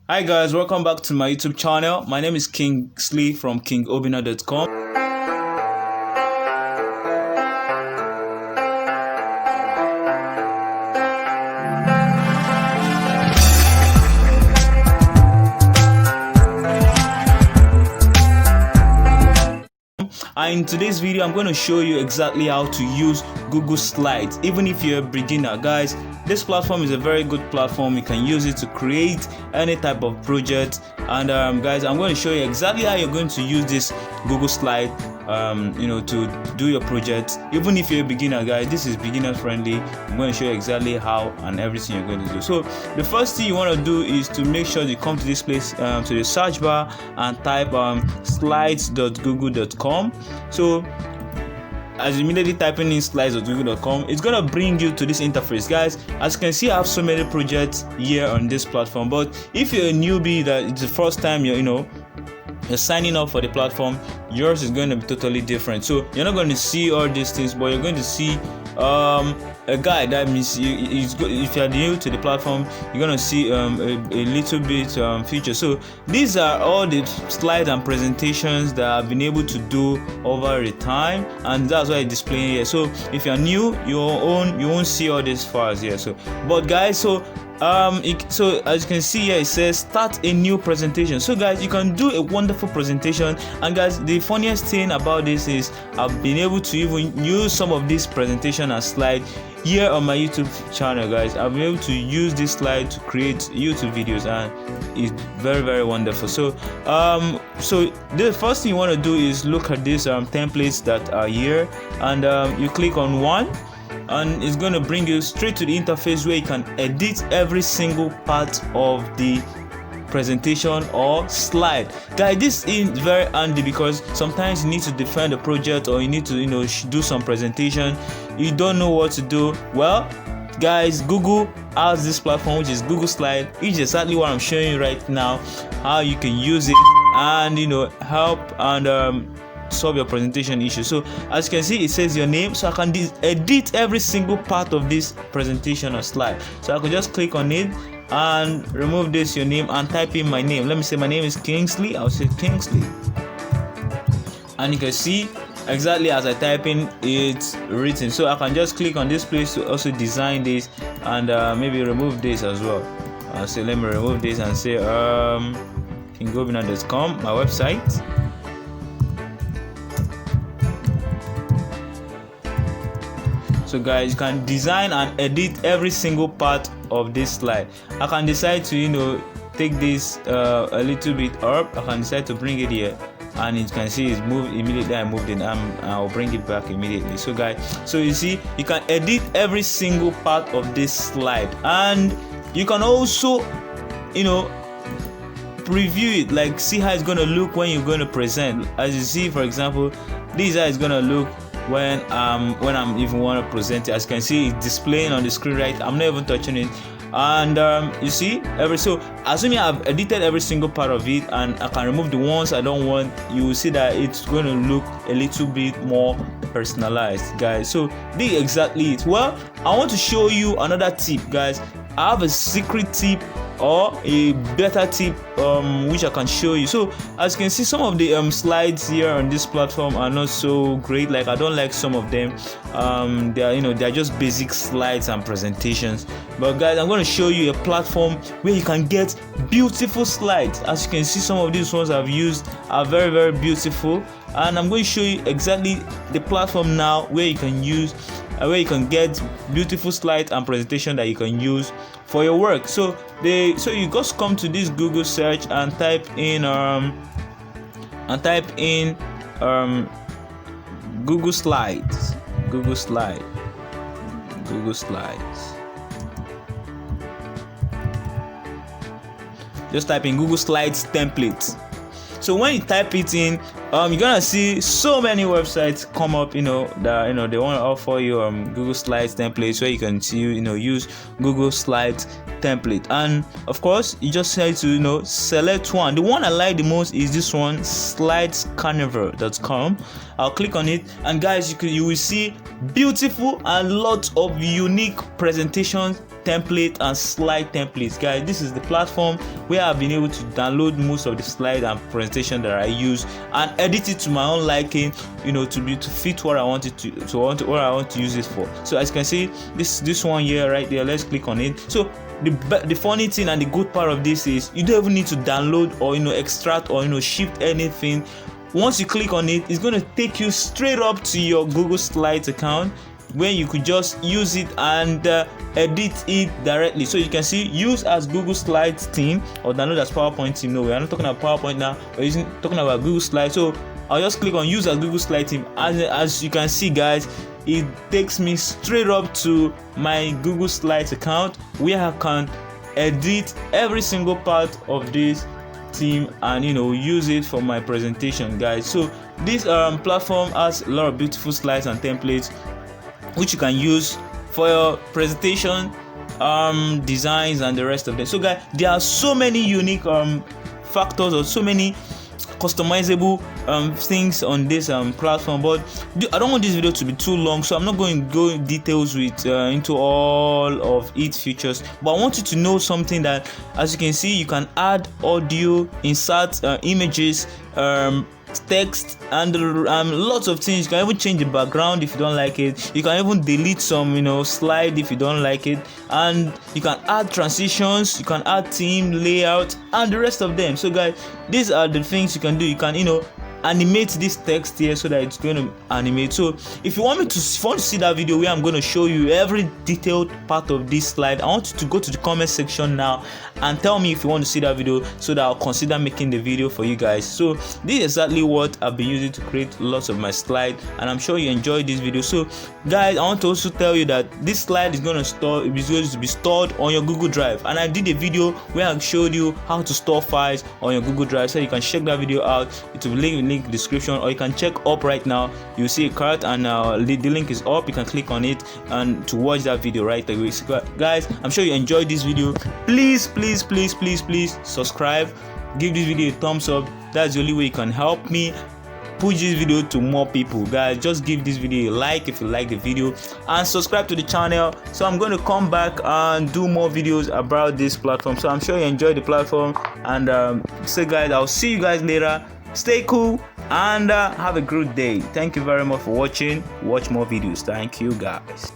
Hi guys, welcome back to my YouTube channel. My name is Kingsley from kingobina.com. And in today's video, I'm going to show you exactly how to use Google Slides. Even if you're a beginner, guys, this platform is a very good platform. You can use it to create any type of project. And guys, I'm going to show you exactly how you're going to use this Google Slide to do your project. Even if you're a beginner, guys, this is beginner friendly. I'm going to show you exactly how and everything you're going to do. So the first thing you want to do is to make sure you come to this place, to the search bar, and type slides.google.com. So as you immediately typing in slides.google.com, it's gonna bring you to this interface. Guys, as you can see, I have so many projects here on this platform. But if you're a newbie, that it's the first time you're signing up for the platform, yours is going to be totally different. So you're not going to see all these things, but you're going to see a guide. That means if you're new to the platform, you're going to see a little bit feature. So these are all the slides and presentations that I've been able to do over the time, and that's why I display here. So if you're new, you won't see all these files here. So but guys, so as you can see here, it says start a new presentation. So guys, you can do a wonderful presentation. And guys, the funniest thing about this is I've been able to even use some of this presentation and slide here on my YouTube channel. Guys, I've been able to use this slide to create YouTube videos, and it's very, very wonderful. So so the first thing you want to do is look at these templates that are here, and you click on one, and it's going to bring you straight to the interface where you can edit every single part of the presentation or slide. Guys, this is very handy because sometimes you need to define the project, or you need to do some presentation, you don't know what to do. Well guys, Google has this platform which is Google Slide, which is exactly what I'm showing you right now, how you can use it and help and solve your presentation issue. So as you can see, it says your name, so I can edit every single part of this presentation or slide. So I could just click on it and remove this, your name, and type in my name. Let me say my name is Kingsley. I'll say Kingsley, and you can see exactly as I type in, it's written. So I can just click on this place to also design this, and maybe remove this as well. I'll say let me remove this and say kingobina.com, my website. So guys, you can design and edit every single part of this slide. I can decide to take this a little bit up. I can decide to bring it here, and you can see it's moved immediately. I moved it, and I'll bring it back immediately. So guys, so you see, you can edit every single part of this slide, and you can also preview it, like see how it's going to look when you're going to present. As you see, for example, this is how it's going to look when I'm even want to present it. As you can see, it's displaying on the screen, right? I'm not even touching it, and you see so assuming I've edited every single part of it, and I can remove the ones I don't want, you will see that it's going to look a little bit more personalized, guys. So this is exactly it. Well, I want to show you another tip, guys. I have a secret tip, or a better tip which I can show you. So as you can see, some of the slides here on this platform are not so great. Like, I don't like some of them. They're just basic slides and presentations. But guys, I'm going to show you a platform where you can get beautiful slides. As you can see, some of these ones I've used are very, very beautiful, and I'm going to show you exactly the platform now where you can get beautiful slides and presentation that you can use for your work. So you just come to this Google search and type in Google Slides. Just type in Google Slides templates. So when you type it in, you're gonna see so many websites come up, that they want to offer you Google Slides templates where you can see use Google Slides template. And of course, you just need to select one. The one I like the most is this one, slidescarnival.com. I'll click on it, and guys, you will see beautiful and lots of unique presentations template and slide templates. Guys, this is the platform where I've been able to download most of the slides and presentation that I use and edit it to my own liking, to fit what I want it to what I want to use it for. So as you can see, this one here right there, let's click on it. So the funny thing and the good part of this is you don't even need to download or extract or shift anything. Once you click on it, it's going to take you straight up to your Google Slides account, where you could just use it and edit it directly. So you can see use as Google Slides theme or download as PowerPoint theme. No, we are not talking about PowerPoint now, we're talking about Google Slides. So I'll just click on use as Google Slides theme. As you can see, guys, it takes me straight up to my Google Slides account, where I can edit every single part of this theme and use it for my presentation, guys. So this platform has a lot of beautiful slides and templates which you can use for your presentation, designs and the rest of them. So guys, there are so many unique factors or so many customizable things on this platform, but I don't want this video to be too long, so I'm not going to go in details with into all of its features. But I want you to know something, that as you can see, you can add audio, insert images, text and lots of things. You can even change the background if you don't like it. You can even delete some slide if you don't like it, and you can add transitions, you can add theme, layout and the rest of them. So guys, these are the things you can do. You can animate this text here so that it's going to animate. So if you want to see that video where I'm going to show you every detailed part of this slide, I want you to go to the comment section now and tell me if you want to see that video, so that I'll consider making the video for you guys. So this is exactly what I've been using to create lots of my slides, and I'm sure you enjoyed this video. So guys, I want to also tell you that this slide is going to be stored on your Google Drive, and I did a video where I showed you how to store files on your Google Drive, so you can check that video out. It will be link in the description, or you can check up right now. You'll see a card and the link is up. You can click on it and to watch that video right away. So guys, I'm sure you enjoyed this video. Please subscribe, give this video a thumbs up. That's the only way you can help me push this video to more people. Guys, just give this video a like if you like the video, and subscribe to the channel. So I'm going to come back and do more videos about this platform. So I'm sure you enjoyed the platform, and so guys, I'll see you guys later. Stay cool and have a good day. Thank you very much for watching. Watch more videos. Thank you guys.